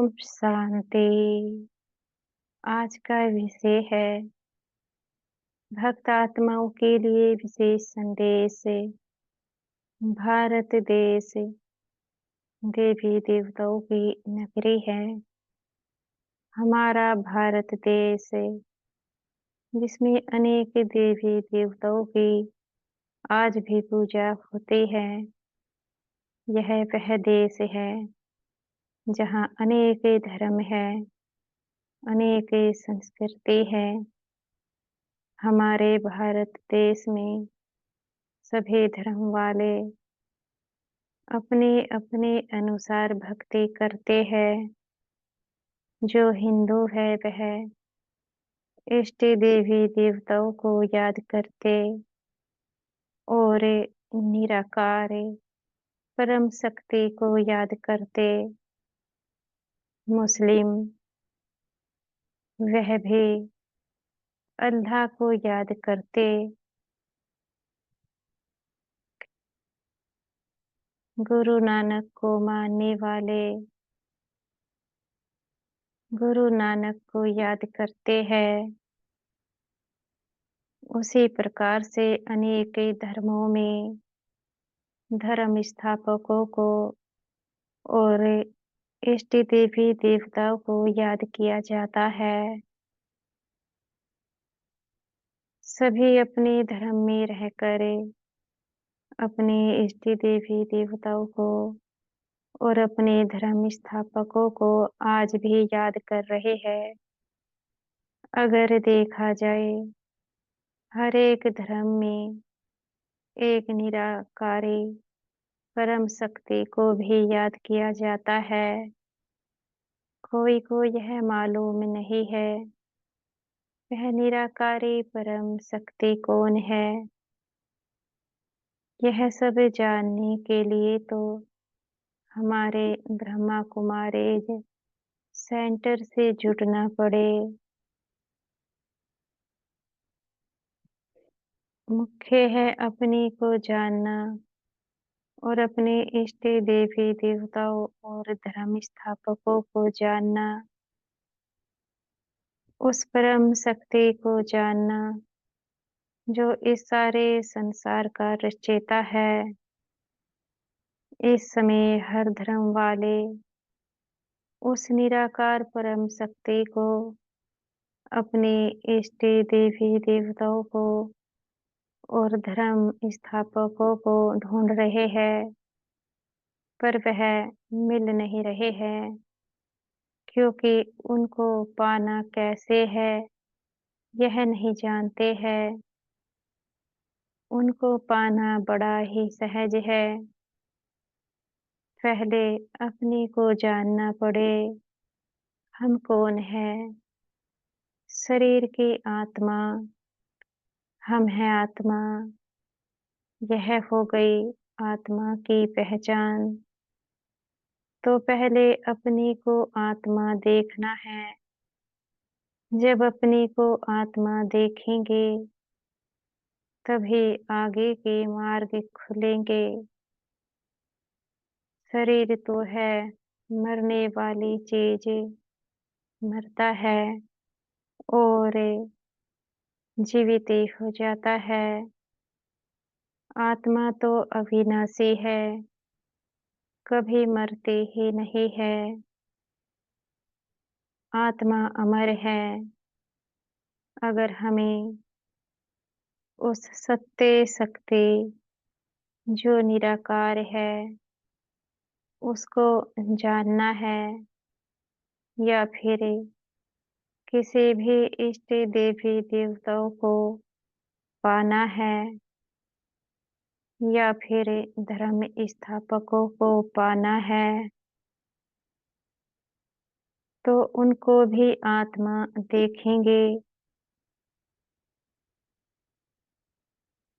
ओम शांति। आज का विषय है भक्त आत्माओं के लिए विशेष संदेश। भारत देश देवी देवताओं की नगरी है। हमारा भारत देश जिसमें अनेक देवी देवताओं की आज भी पूजा होती है। यह वह देश है जहाँ अनेक धर्म है, अनेक संस्कृति है। हमारे भारत देश में सभी धर्म वाले अपने अपने अनुसार भक्ति करते हैं। जो हिंदू है वह इष्ट देवी देवताओं को याद करते और निराकार परम शक्ति को याद करते। मुस्लिम वह भी अल्लाह को याद करते। गुरु नानक को मानने वाले गुरु नानक को याद करते हैं। उसी प्रकार से अनेक धर्मों में धर्म स्थापकों को और इष्ट देवी देवताओं को याद किया जाता है। सभी अपने धर्म में रहकर अपने इष्ट देवी देवताओं को और अपने धर्म स्थापकों को आज भी याद कर रहे हैं। अगर देखा जाए हर एक धर्म में एक निराकारी परम शक्ति को भी याद किया जाता है। कोई को यह मालूम नहीं है वह निराकारी परम शक्ति कौन है। यह सब जानने के लिए तो हमारे ब्रह्मा कुमारीज सेंटर से जुड़ना पड़े। मुख्य है अपने को जानना और अपने इष्ट देवी देवताओं और धर्म स्थापकों को जानना, उस परम शक्ति को जानना जो इस सारे संसार का रचयिता है। इस समय हर धर्म वाले उस निराकार परम शक्ति को अपने इष्ट देवी देवताओं को और धर्म स्थापकों को ढूंढ रहे हैं, पर वह मिल नहीं रहे हैं क्योंकि उनको पाना कैसे है यह नहीं जानते हैं। उनको पाना बड़ा ही सहज है। पहले अपने को जानना पड़े हम कौन है। शरीर की आत्मा, हम है आत्मा। यह हो गई आत्मा की पहचान। तो पहले अपने को आत्मा देखना है। जब अपने को आत्मा देखेंगे तभी आगे के मार्ग खुलेंगे। शरीर तो है मरने वाली चीज, मरता है और जीवित हो जाता है। आत्मा तो अविनाशी है, कभी मरती ही नहीं है। आत्मा अमर है। अगर हमें उस सत्य शक्ति जो निराकार है उसको जानना है या फिर किसी भी इष्ट देवी देवताओं को पाना है या फिर धर्म स्थापकों को पाना है तो उनको भी आत्मा देखेंगे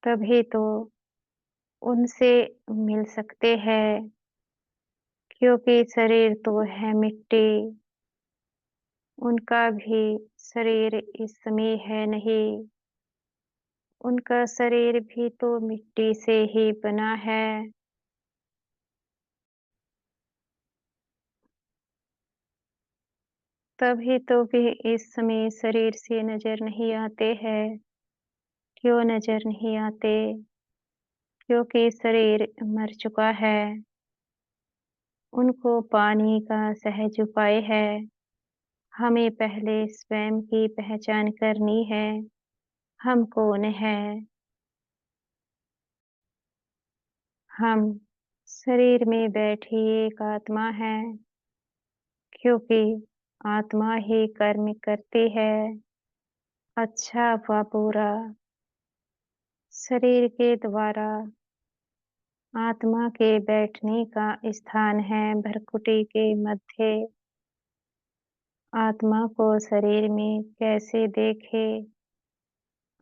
तभी तो उनसे मिल सकते हैं। क्योंकि शरीर तो है मिट्टी, उनका भी शरीर इस समय है नहीं। उनका शरीर भी तो मिट्टी से ही बना है। तभी तो वे इस समय शरीर से नज़र नहीं आते हैं। क्यों नज़र नहीं आते? क्योंकि शरीर मर चुका है। उनको पाने का सहज उपाय है। हमें पहले स्वयं की पहचान करनी है। हम कौन हैं? हम शरीर में बैठी एक आत्मा है, क्योंकि आत्मा ही कर्म करती है, अच्छा व बुरा। शरीर के द्वारा आत्मा के बैठने का स्थान है भ्रकुटी के मध्य। आत्मा को शरीर में कैसे देखे?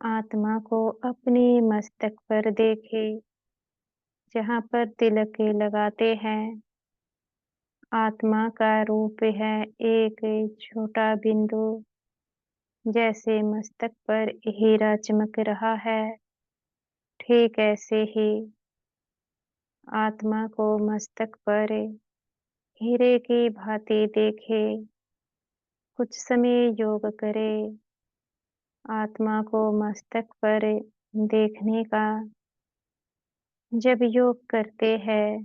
आत्मा को अपने मस्तक पर देखे, जहाँ पर तिलक लगाते हैं। आत्मा का रूप है एक छोटा बिंदु, जैसे मस्तक पर हीरा चमक रहा है, ठीक ऐसे ही आत्मा को मस्तक पर हीरे की भांति देखे। कुछ समय योग करे। आत्मा को मस्तक पर देखने का। जब योग करते हैं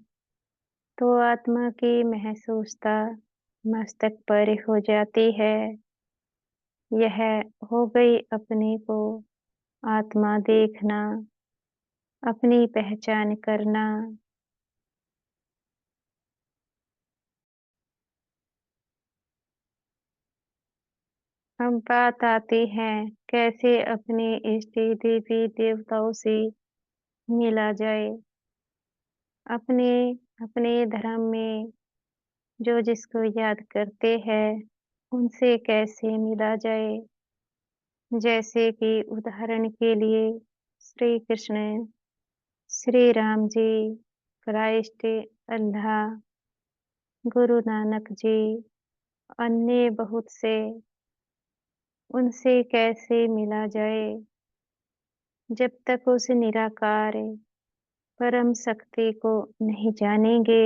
तो आत्मा की महसूसता मस्तक पर हो जाती है। यह हो गई अपने को आत्मा देखना, अपनी पहचान करना। अब बात आती है कैसे अपने इष्ट देवी देवताओं से मिला जाए। अपने अपने धर्म में जो जिसको याद करते हैं उनसे कैसे मिला जाए। जैसे कि उदाहरण के लिए श्री कृष्ण, श्री राम जी, क्राइस्ट, अल्लाह, गुरु नानक जी, अन्य बहुत से। उनसे कैसे मिला जाए? जब तक उस निराकार परम शक्ति को नहीं जानेंगे।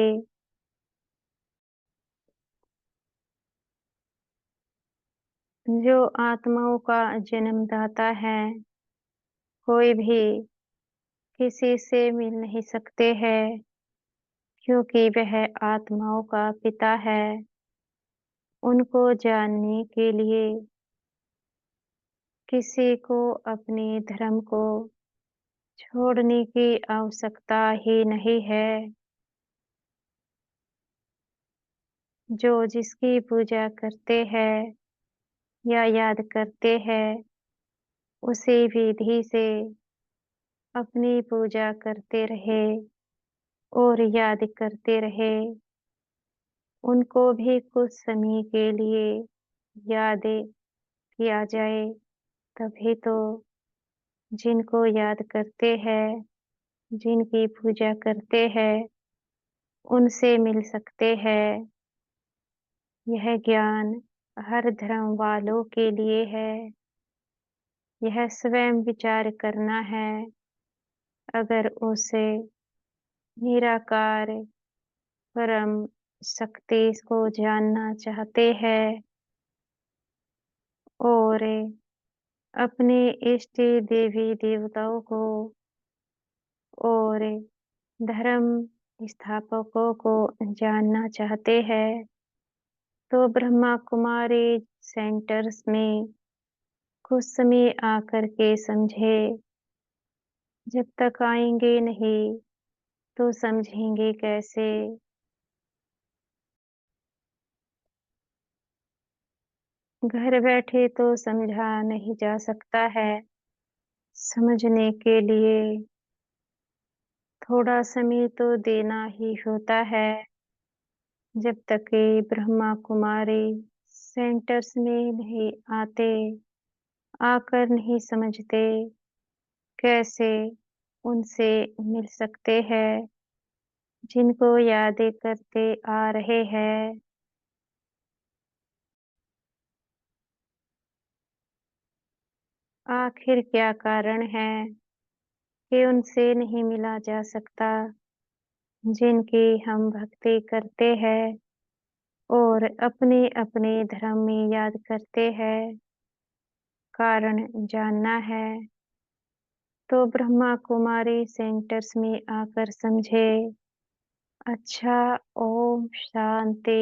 जो आत्माओं का जन्मदाता है, कोई भी किसी से मिल नहीं सकते हैं, क्योंकि वह आत्माओं का पिता है। उनको जानने के लिए किसी को अपने धर्म को छोड़ने की आवश्यकता ही नहीं है। जो जिसकी पूजा करते हैं या याद करते हैं, उसी विधि से अपनी पूजा करते रहे और याद करते रहे। उनको भी कुछ समय के लिए याद किया जाए, तभी तो जिनको याद करते हैं, जिनकी पूजा करते हैं, उनसे मिल सकते हैं। यह ज्ञान हर धर्म वालों के लिए है। यह स्वयं विचार करना है। अगर उसे निराकार परम शक्ति को जानना चाहते हैं और अपने इष्ट देवी देवताओं को और धर्म स्थापकों को जानना चाहते हैं, तो ब्रह्मा कुमारी सेंटर्स में कुछ समय आकर के समझे। जब तक आएंगे नहीं तो समझेंगे कैसे? घर बैठे तो समझा नहीं जा सकता है। समझने के लिए थोड़ा समय तो देना ही होता है। जब तक ये ब्रह्मा कुमारी सेंटर्स में नहीं आते, आकर नहीं समझते, कैसे उनसे मिल सकते हैं जिनको यादें करते आ रहे हैं। आखिर क्या कारण है कि उनसे नहीं मिला जा सकता, जिनकी हम भक्ति करते हैं। और अपने-अपने धर्म में याद करते हैं, कारण जानना है, तो ब्रह्मा कुमारी सेंटर्स में आकर समझे। अच्छा, ओम शांति।